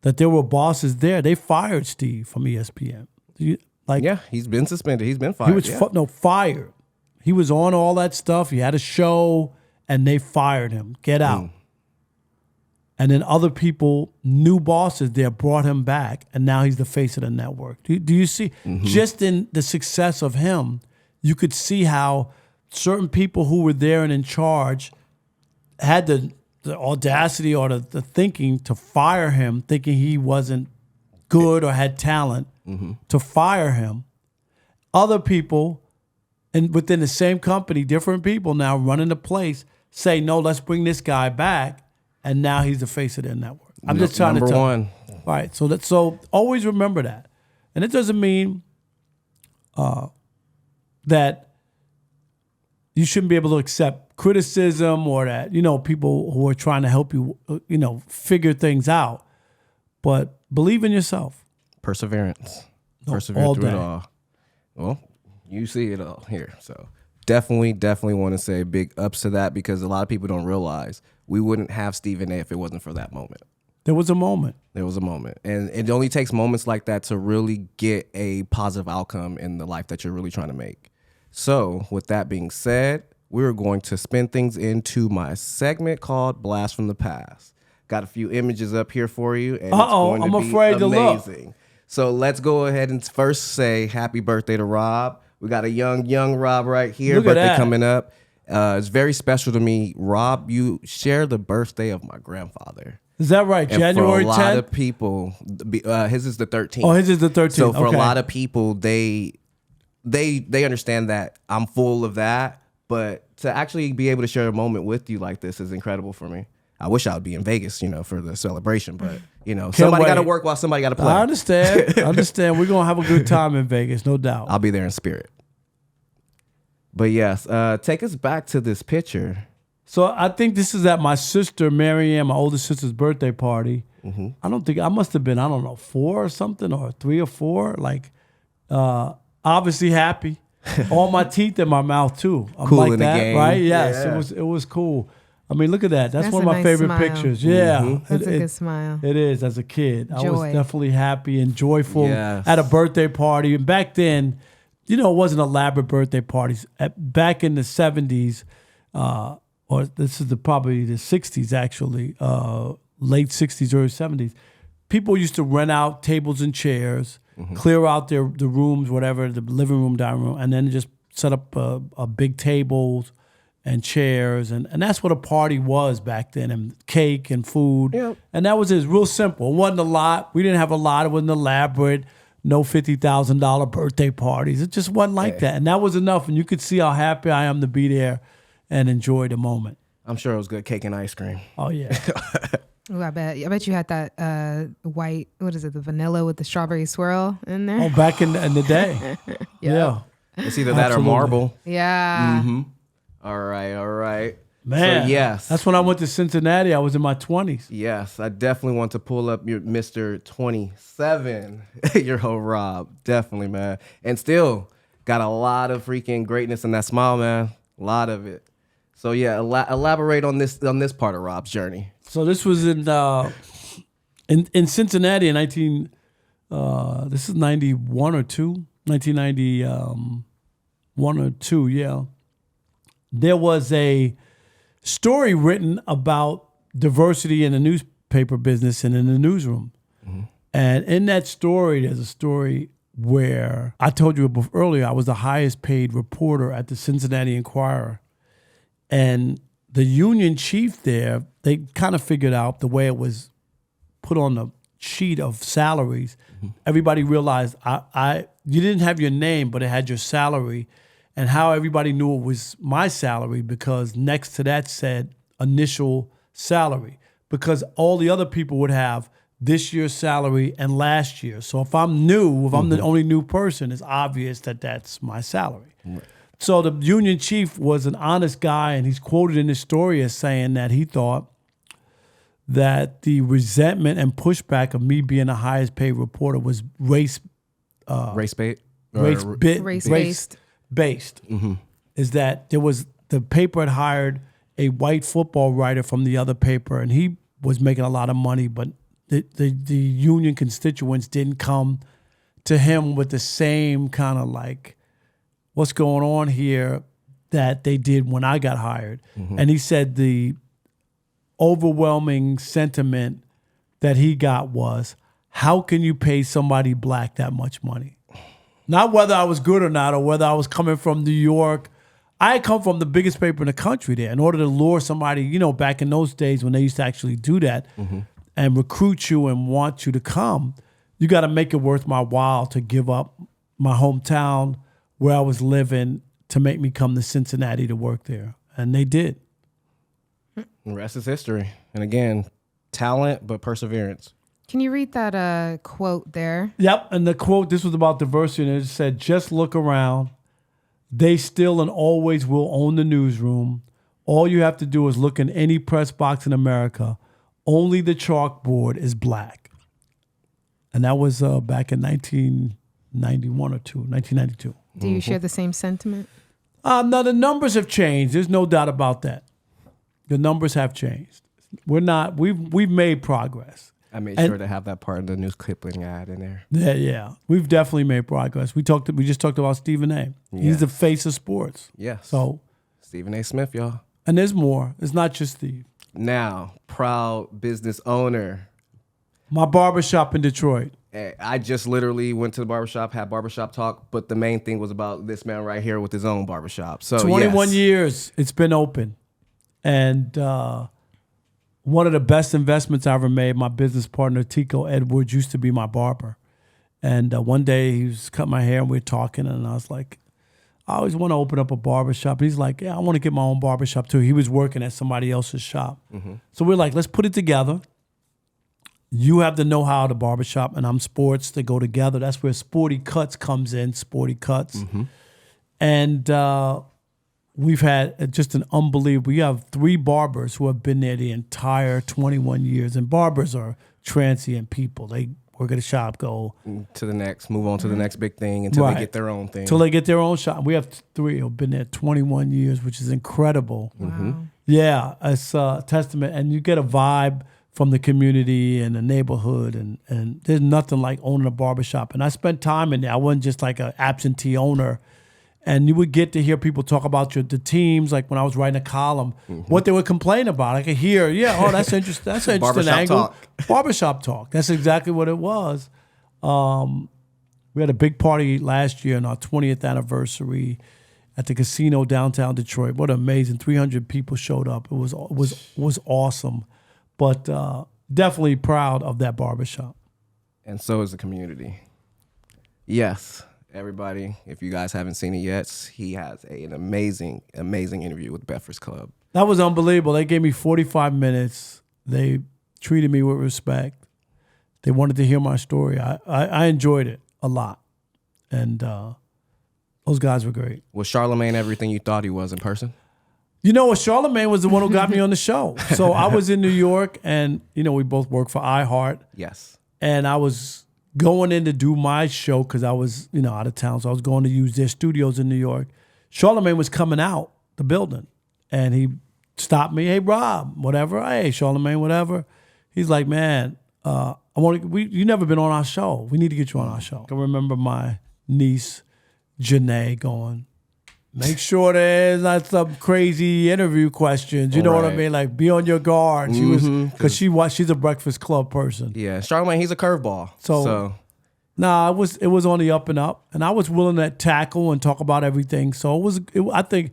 that there were bosses there. They fired Steve from ESPN. He's been suspended. He's been fired. He was fired. He was on all that stuff. He had a show, and they fired him. Get out. And then other people, new bosses there, brought him back, and now he's the face of the network. Do you see? Just in the success of him, you could see how certain people who were there and in charge had the audacity or the thinking to fire him, thinking he wasn't good or had talent, to fire him. Other people, and within the same company, different people now running the place, say, no, let's bring this guy back. And now he's the face of their network. I'm just trying to tell Number one. you. Right. So always remember that. And it doesn't mean that you shouldn't be able to accept criticism or that, people who are trying to help you, figure things out. But believe in yourself. Perseverance. All Persevere through day. it all. Well, you see it all here. So definitely want to say big ups to that because a lot of people don't realize we wouldn't have Stephen A. if it wasn't for that moment. There was a moment. There was a moment. And it only takes moments like that to really get a positive outcome in the life that you're really trying to make. So with that being said, we're going to spin things into my segment called Blast from the Past. Got a few images up here for you. And it's going to I'm be afraid to look. amazing. So let's go ahead and first say happy birthday to Rob. We got a young Rob right here. Look at birthday that. coming up. It's very special to me. Rob, you share the birthday of my grandfather. Is that right? And January 10th? for a lot of people, his is the 13th. Oh, his is the 13th. So for Okay. a lot of people, they understand that I'm full of that. But to actually be able to share a moment with you like this is incredible for me. I wish I would be in Vegas, for the celebration. But, somebody got to work while somebody got to play. I understand. We're going to have a good time in Vegas, no doubt. I'll be there in spirit. But yes, take us back to this picture. So I think this is at my sister, Marianne, my older sister's birthday party. I must have been, 4 or something, or 3 or 4. Obviously happy. All my teeth in my mouth too. I'm Cool like in the that, game. right? Yes, Yeah. it was cool. I mean, look at that. That's one a of my nice favorite smile. pictures. Yeah. That's a good smile. It is, as a kid. I was Joy. definitely happy and joyful Yes. at a birthday party. And back then, it wasn't elaborate birthday parties. Back in the 70s, or this is probably the 60s actually, late 60s, early 70s, people used to rent out tables and chairs, clear out the rooms, whatever, the living room, dining room, and then just set up a big tables and chairs. And that's what a party was back then, and cake and food. Yep. And that was it. Real simple. It wasn't a lot. We didn't have a lot. It wasn't elaborate. No $50,000 birthday parties. It just wasn't like that. And that was enough. And you could see how happy I am to be there and enjoy the moment. I'm sure it was good cake and ice cream. Oh, yeah. Ooh, I bet you had that white, what is it, the vanilla with the strawberry swirl in there. Oh, back in the day. Yeah. It's either that Absolutely. or marble. Yeah. Mm-hmm. All right. Man. So, yes. That's when I went to Cincinnati. I was in my 20s. Yes, I definitely want to pull up your Mr. 27-year-old Rob. Definitely, man. And still got a lot of freaking greatness in that smile, man. A lot of it. So yeah, elaborate on this part of Rob's journey. So this was in Cincinnati in this is 91 or 2, 1991 or 2, yeah. There was a story written about diversity in the newspaper business and in the newsroom. And in that story, there's a story where I told you earlier, I was the highest paid reporter at the Cincinnati Enquirer. And the union chief there, they kind of figured out the way it was put on the sheet of salaries. Everybody realized you didn't have your name, but it had your salary, and how everybody knew it was my salary because next to that said initial salary, because all the other people would have this year's salary and last year. So if I'm new, if I'm the only new person, it's obvious that that's my salary. Right. So the union chief was an honest guy, and he's quoted in his story as saying that he thought that the resentment and pushback of me being the highest paid reporter was race-based. Is that there was, the paper had hired a white football writer from the other paper, and he was making a lot of money, but the union constituents didn't come to him with the same kind of like, what's going on here, that they did when I got hired. And he said the overwhelming sentiment that he got was, how can you pay somebody black that much money? Not whether I was good or not, or whether I was coming from New York. I had come from the biggest paper in the country there. In order to lure somebody, back in those days when they used to actually do that and recruit you and want you to come, you got to make it worth my while to give up my hometown where I was living to make me come to Cincinnati to work there. And they did. The rest is history. And again, talent, but perseverance. Can you read that quote there? Yep. And the quote, this was about diversity, and it said, just look around. They still and always will own the newsroom. All you have to do is look in any press box in America. Only the chalkboard is black. And that was back in 1991 or 1992. Do you share the same sentiment? No, the numbers have changed. There's no doubt about that. The numbers have changed. We've made progress. I made sure to have that part of the news clipping ad in there. Yeah. We've definitely made progress. We just talked about Stephen A. Yes. He's the face of sports. Yes. So Stephen A. Smith, y'all. And there's more. It's not just Steve. Now, proud business owner. My barbershop in Detroit. I just literally went to the barbershop, had barbershop talk, but the main thing was about this man right here with his own barbershop. So 21 years it's been open. And one of the best investments I ever made, my business partner, Tico Edwards, used to be my barber. And one day he was cutting my hair and we were talking, and I was like, I always want to open up a barbershop. He's like, yeah, I want to get my own barbershop too. He was working at somebody else's shop. So we're like, let's put it together. You have the know-how of the barbershop, and I'm sports. They go together. That's where Sporty Cuts comes in, Sporty Cuts. And we've had just an unbelievable, we have 3 barbers who have been there the entire 21 years. And barbers are transient people. They work at a shop, go to the next, move on to the next big thing until they get their own thing. Until they get their own shop. We have 3 who've been there 21 years, which is incredible. Wow. Yeah, it's a testament. And you get a vibe from the community and the neighborhood, and there's nothing like owning a barbershop. And I spent time in there. I wasn't just like an absentee owner. And you would get to hear people talk about the teams, like when I was writing a column, what they would complain about. I could hear, that's interesting. That's an interesting angle. Talk. Barbershop talk. That's exactly what it was. We had a big party last year on our 20th anniversary at the casino downtown Detroit. What amazing! 300 people showed up. It was awesome, but definitely proud of that barbershop. And so is the community. Yes. Everybody, if you guys haven't seen it yet, he has an amazing, amazing interview with Breakfast Club. That was unbelievable. They gave me 45 minutes. They treated me with respect. They wanted to hear my story. I enjoyed it a lot. And those guys were great. Was Charlemagne everything you thought he was in person? You know what? Charlemagne was the one who got me on the show. So I was in New York, and, we both worked for iHeart. Yes. And I was going in to do my show because I was, out of town. So I was going to use their studios in New York. Charlemagne was coming out the building, and he stopped me. Hey, Rob, whatever. Hey, Charlemagne, whatever. He's like, man, you never been on our show. We need to get you on our show. I remember my niece, Janae, going, make sure there's not some crazy interview questions. You know what I mean? Like, be on your guard. She was, because she's a Breakfast Club person. Yeah, Charlemagne, he's a curveball. So. Nah, it was on the up and up, and I was willing to tackle and talk about everything. So I think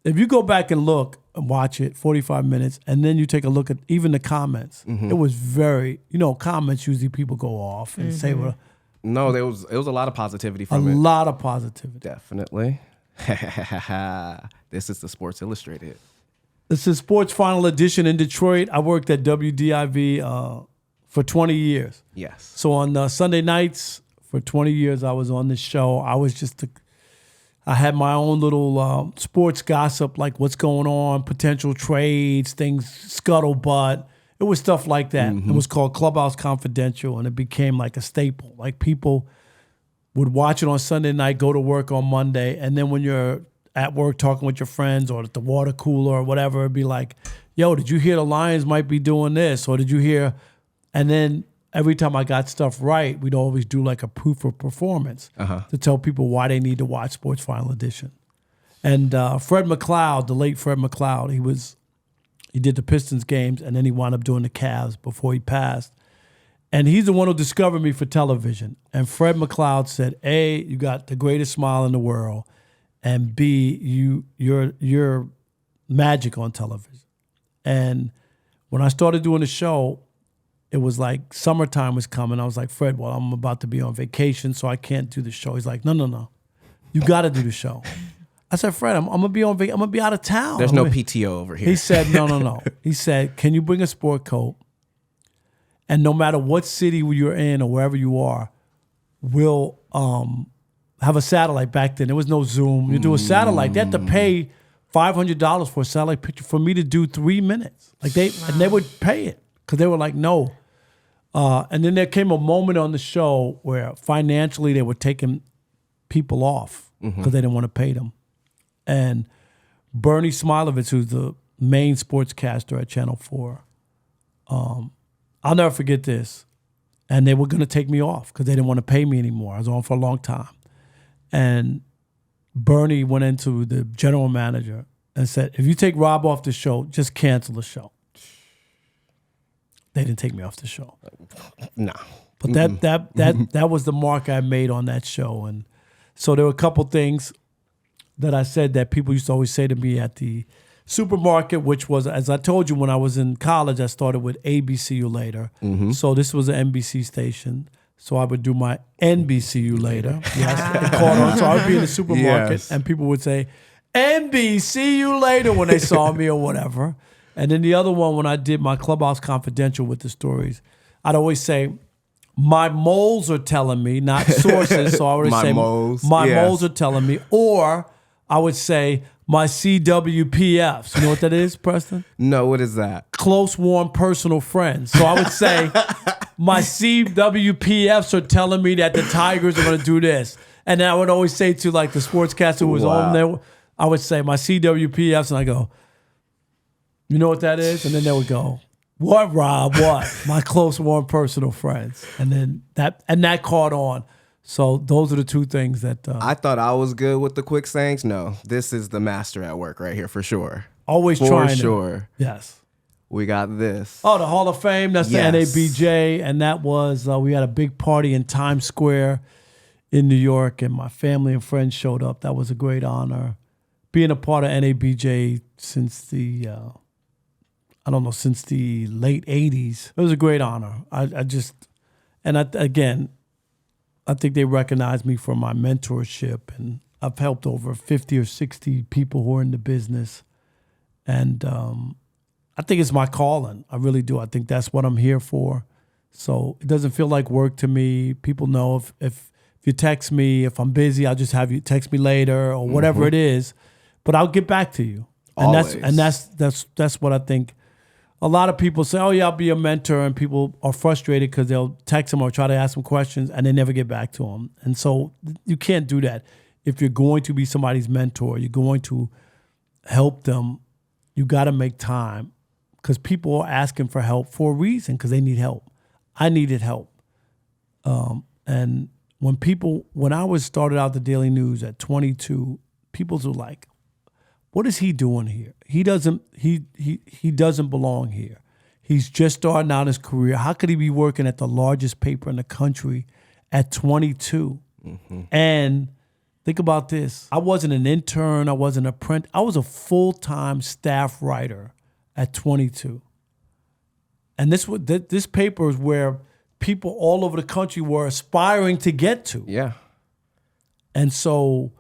if you go back and look and watch it, 45 minutes, and then you take a look at even the comments, it was very, comments usually people go off and say, well, no, it was a lot of positivity from it. A lot of positivity. Definitely. This is the Sports Illustrated. This is Sports Final Edition in Detroit. I worked at WDIV for 20 years. Yes. So on Sunday nights for 20 years, I was on this show. I had my own little sports gossip, like what's going on, potential trades, things, scuttlebutt. It was stuff like that. It was called Clubhouse Confidential, and it became like a staple. Like people would watch it on Sunday night, go to work on Monday, and then when you're at work talking with your friends or at the water cooler or whatever, it'd be like, yo, did you hear the Lions might be doing this? Or did you hear? And then every time I got stuff right, we'd always do like a proof of performance to tell people why they need to watch Sports Final Edition. And Fred McLeod, the late Fred McLeod, he did the Pistons games, and then he wound up doing the Cavs before he passed. And he's the one who discovered me for television. And Fred McLeod said, A, you got the greatest smile in the world, and B, you're magic on television. And when I started doing the show, it was like summertime was coming. I was like, Fred, well, I'm about to be on vacation, so I can't do the show. He's like, no. You got to do the show. I said, Fred, I'm gonna be on vacation. I'm gonna be out of town. There's no PTO over here. He said, no. He said, can you bring a sport coat? And no matter what city you're in or wherever you are, we'll have a satellite. Back then, there was no Zoom. You do a satellite. They had to pay $500 for a satellite picture for me to do 3 minutes. Like and they would pay it because they were like, no. And then there came a moment on the show where financially they were taking people off because they didn't want to pay them. And Bernie Smilovitz, who's the main sportscaster at Channel 4, I'll never forget this. And they were going to take me off because they didn't want to pay me anymore. I was on for a long time. And Bernie went into the general manager and said, if you take Rob off the show, just cancel the show. They didn't take me off the show. No. But that was the mark I made on that show. And so there were a couple things that I said that people used to always say to me at the supermarket, which was, as I told you, when I was in college, I started with ABC You Later. So this was an NBC station. So I would do my NBC You Later. Yes, it caught on. So I would be in the supermarket and people would say, NBC You Later when they saw me or whatever. And then the other one, when I did my Clubhouse Confidential with the stories, I'd always say, my moles are telling me, not sources. So I would say, my moles are telling me. Or I would say, my CWPFs. You know what that is, Preston? No, what is that? Close, warm, personal friends. So I would say, my CWPFs are telling me that the Tigers are going to do this. And then I would always say to like the sportscaster who was on there, I would say, my CWPFs, and I go, you know what that is? And then they would go, What, Rob? What? My close, warm, personal friends. And then that caught on. So those are the two things that I thought I was good with the quick sayings. No, this is the master at work right here for sure. always For trying sure. Yes. We got this. Oh, the Hall of Fame. That's Yes. the NABJ. And that was, we had a big party in Times Square in New York, and my family and friends showed up. That was a great honor. Being a part of NABJ since the, since the late 80s. It was a great honor. I think they recognized me for my mentorship, and I've helped over 50 or 60 people who are in the business. And I think it's my calling. I really do. I think that's what I'm here for. So it doesn't feel like work to me. People know if you text me, if I'm busy, I'll just have you text me later or whatever it is. But I'll get back to you. And Always. that's what I think. A lot of people say, "Oh yeah, I'll be a mentor," and people are frustrated because they'll text them or try to ask them questions, and they never get back to them. And so you can't do that. If you're going to be somebody's mentor, you're going to help them. You got to make time, because people are asking for help for a reason, because they need help. I needed help, and when I was started out the Daily News at 22, people were like, "What is he doing here? He doesn't belong here. He's just starting out his career. How could he be working at the largest paper in the country at 22?" And think about this. I wasn't an intern. I wasn't a print. I was a full-time staff writer at 22. And this paper is where people all over the country were aspiring to get to. Yeah. And so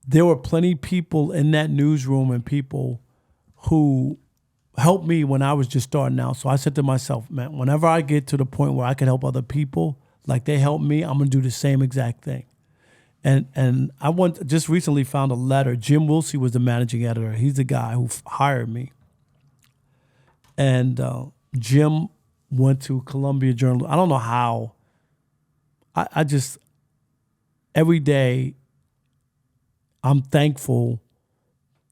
there were plenty of people in that newsroom and people who helped me when I was just starting out. So I said to myself, man, whenever I get to the point where I can help other people like they helped me, I'm going to do the same exact thing. And I just recently found a letter. Jim Wilsey was the managing editor. He's the guy who hired me. And Jim went to Columbia Journal. I don't know how. I just, every day, I'm thankful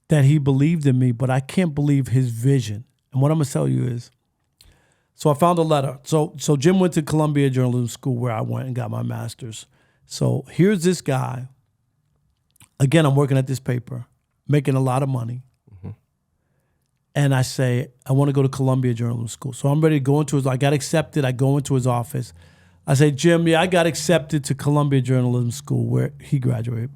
that he believed in me, but I can't believe his vision. And what I'm going to tell you is, so I found a letter. So Jim went to Columbia Journalism School, where I went and got my master's. So here's this guy. Again, I'm working at this paper, making a lot of money. And I say, I want to go to Columbia Journalism School. So I'm ready to go I got accepted. I go into his office. I say, "Jim, yeah, I got accepted to Columbia Journalism School," where he graduated.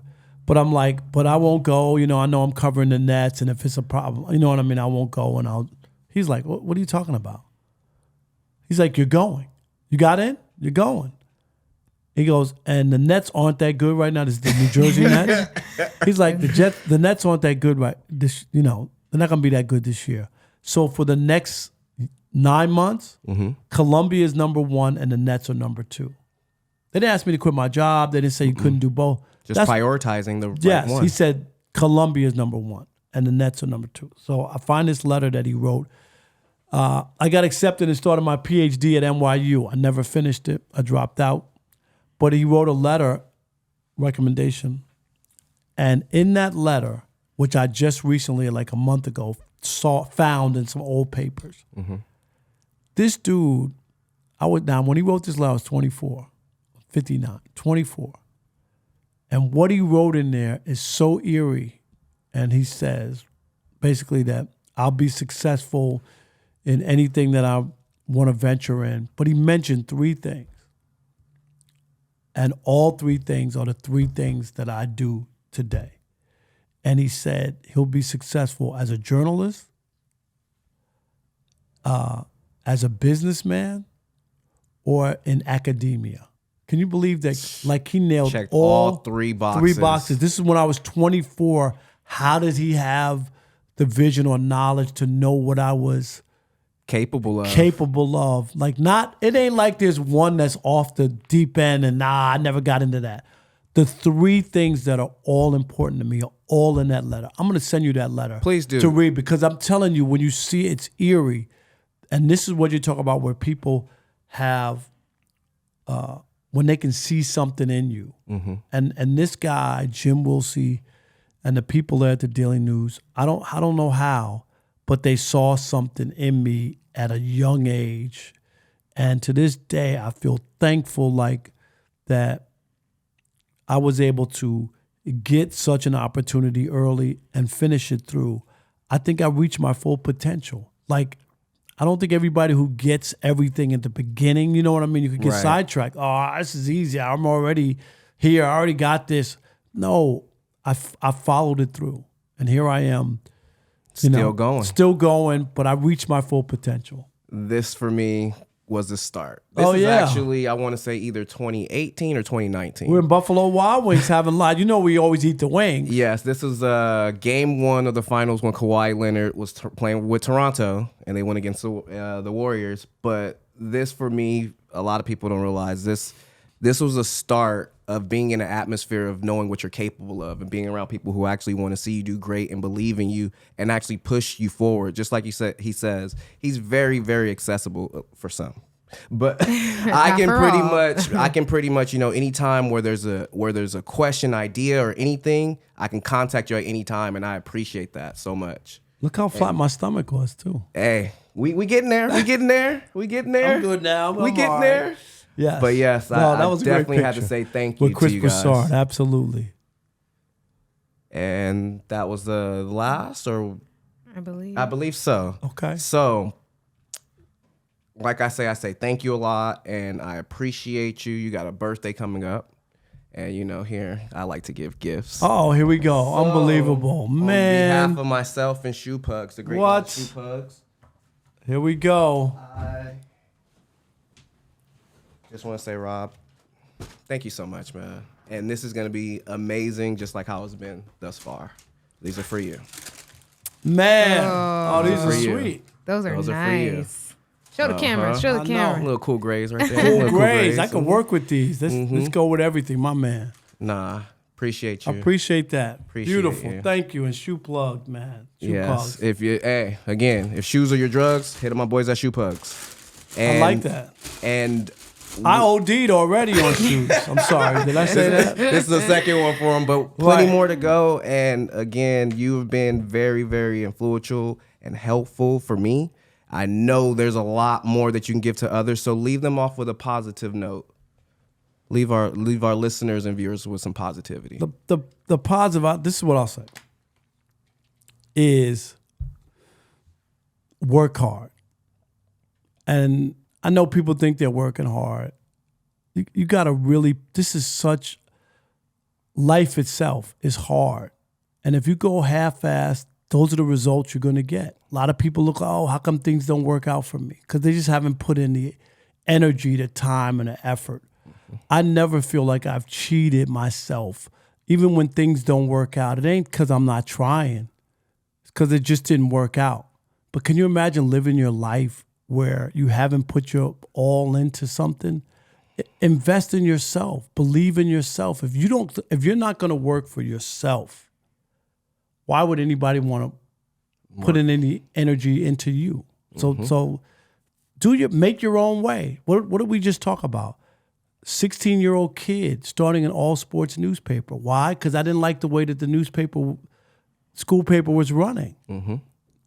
But I'm like, "But I won't go. I know I'm covering the Nets, and if it's a problem, you know what I mean, I won't go." And he's like, what are you talking about? He's like, "You're going. You got in? You're going." He goes, "And the Nets aren't that good right now. This is the New Jersey Nets." He's like, the Nets aren't that good they're not going to be that good this year. So for the next 9 months, Columbia is number 1 and the Nets are number 2. They didn't ask me to quit my job. They didn't say you couldn't do both. Just prioritizing the yes, right one. He said Columbia is number 1 and the Nets are number 2. So I find this letter that he wrote. I got accepted and started my PhD at NYU. I never finished it. I dropped out. But he wrote a letter, recommendation. And in that letter, which I just recently, like a month ago, found in some old papers. This dude, when he wrote this letter, I was 24, 59, 24. And what he wrote in there is so eerie. And he says, basically, that I'll be successful in anything that I want to venture in. But he mentioned 3 things. And all 3 things are the 3 things that I do today. And he said he'll be successful as a journalist, as a businessman, or in academia. Can you believe that? Like, he nailed Checked all 3 boxes. 3 boxes. This is when I was 24. How did he have the vision or knowledge to know what I was capable of? Like, it ain't like there's one that's off the deep end and I never got into that. The 3 things that are all important to me are all in that letter. I'm going to send you that letter. Please do. To read, because I'm telling you, when you see it, it's eerie. And this is what you talk about, where people have, when they can see something in you. And this guy, Jim Wilsey, and the people there at the Daily News, I don't know how, but they saw something in me at a young age. And to this day, I feel thankful like that I was able to get such an opportunity early and finish it through. I think I reached my full potential. Like, I don't think everybody who gets everything at the beginning, you know what I mean? You could get sidetracked. Oh, this is easy. I'm already here. I already got this. No, I followed it through. And here I am. Still going, but I reached my full potential. This for me was the start. This is actually, I want to say either 2018 or 2019. We're in Buffalo Wild Wings having lunch. You know we always eat the wings. Yes, this was game 1 of the finals when Kawhi Leonard was playing with Toronto, and they went against the Warriors. But this, for me, a lot of people don't realize this was a start of being in an atmosphere of knowing what you're capable of and being around people who actually want to see you do great and believe in you and actually push you forward. Just like he says, he's very, very accessible for some. But I can pretty much, anytime where there's a question, idea, or anything, I can contact you at any time, and I appreciate that so much. Look how flat my stomach was too. Hey, we getting there. We getting there. I'm good now. We getting there. Yes. But yes, I definitely had to say thank you with Chris to you guys. Broussard, absolutely. And that was the last, or I believe so. Okay. So, like I say thank you a lot, and I appreciate you. You got a birthday coming up, and here I like to give gifts. Oh, here we go! So, unbelievable, man! On behalf of myself and Shoe Pugs, the great Shoe Pugs. Here we go. Just want to say, Rob, thank you so much, man. And this is going to be amazing, just like how it's been thus far. These are for you. Man. Oh, these are sweet. Those are nice. Show the camera. Show the camera. Little cool grays right there. Cool grays. I can work with these. Let's go with everything, my man. Nah, appreciate you. I appreciate that. Beautiful. You. Thank you. And Shoe Plug, man. Shoe Pugs. If shoes are your drugs, hit up my boys at Shoe Pugs. I like that. And I OD'd already on shoes. I'm sorry. Did I say that? This is the second one for him, but plenty more to go. And again, you've been very, very influential and helpful for me. I know there's a lot more that you can give to others, so leave them off with a positive note. Leave our listeners and viewers with some positivity. The positive, this is what I'll say, is work hard. And I know people think they're working hard. You got to really, life itself is hard. And if you go half-assed, those are the results you're going to get. A lot of people look, how come things don't work out for me? Because they just haven't put in the energy, the time, and the effort. I never feel like I've cheated myself. Even when things don't work out, it ain't because I'm not trying. It's because it just didn't work out. But can you imagine living your life where you haven't put your all into something? Invest in yourself. Believe in yourself. If you're not going to work for yourself, why would anybody want to put in any energy into you? So make your own way. What did we just talk about? 16-year-old kid starting an all sports newspaper. Why? Because I didn't like the way that the school paper was running. Mm-hmm.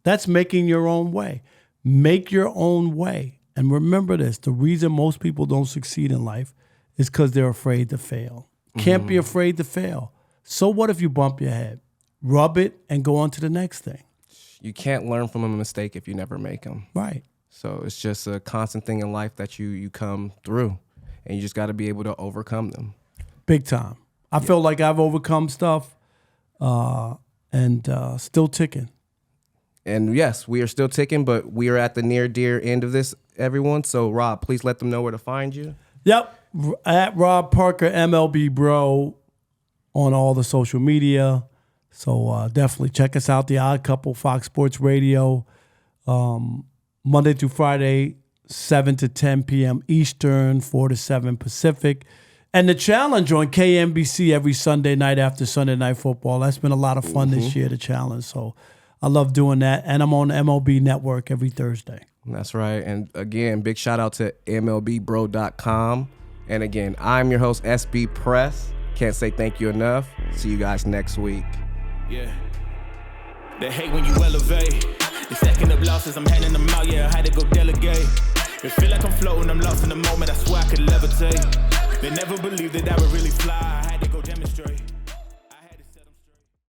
That's making your own way. Make your own way. And remember this, the reason most people don't succeed in life is because they're afraid to fail. Can't be afraid to fail. So what if you bump your head? Rub it and go on to the next thing. You can't learn from a mistake if you never make them. Right. So it's just a constant thing in life that you come through, and you just got to be able to overcome them. Big time. I feel like I've overcome stuff and still ticking. And yes, we are still ticking, but we are at the near dear end of this, everyone. So Rob, please let them know where to find you. Yep. At Rob Parker, MLB Bro, on all the social media. So definitely check us out, The Odd Couple, Fox Sports Radio, Monday through Friday, 7 to 10 p.m. Eastern, 4 to 7 Pacific. And The Challenge on KMBC every Sunday night after Sunday Night Football. That's been a lot of fun this year, The Challenge. So I love doing that. And I'm on MLB Network every Thursday. That's right. And again, big shout out to MLBbro.com. And again, I'm your host, Sbpress. Can't say thank you enough. See you guys next week. Yeah. They hate when you elevate. They stacking up losses, I'm handing them out, yeah, I had to go delegate. It feel like I'm floating, I'm lost in the moment, I swear I could levitate. They never believed that I would really fly, I had to go demonstrate.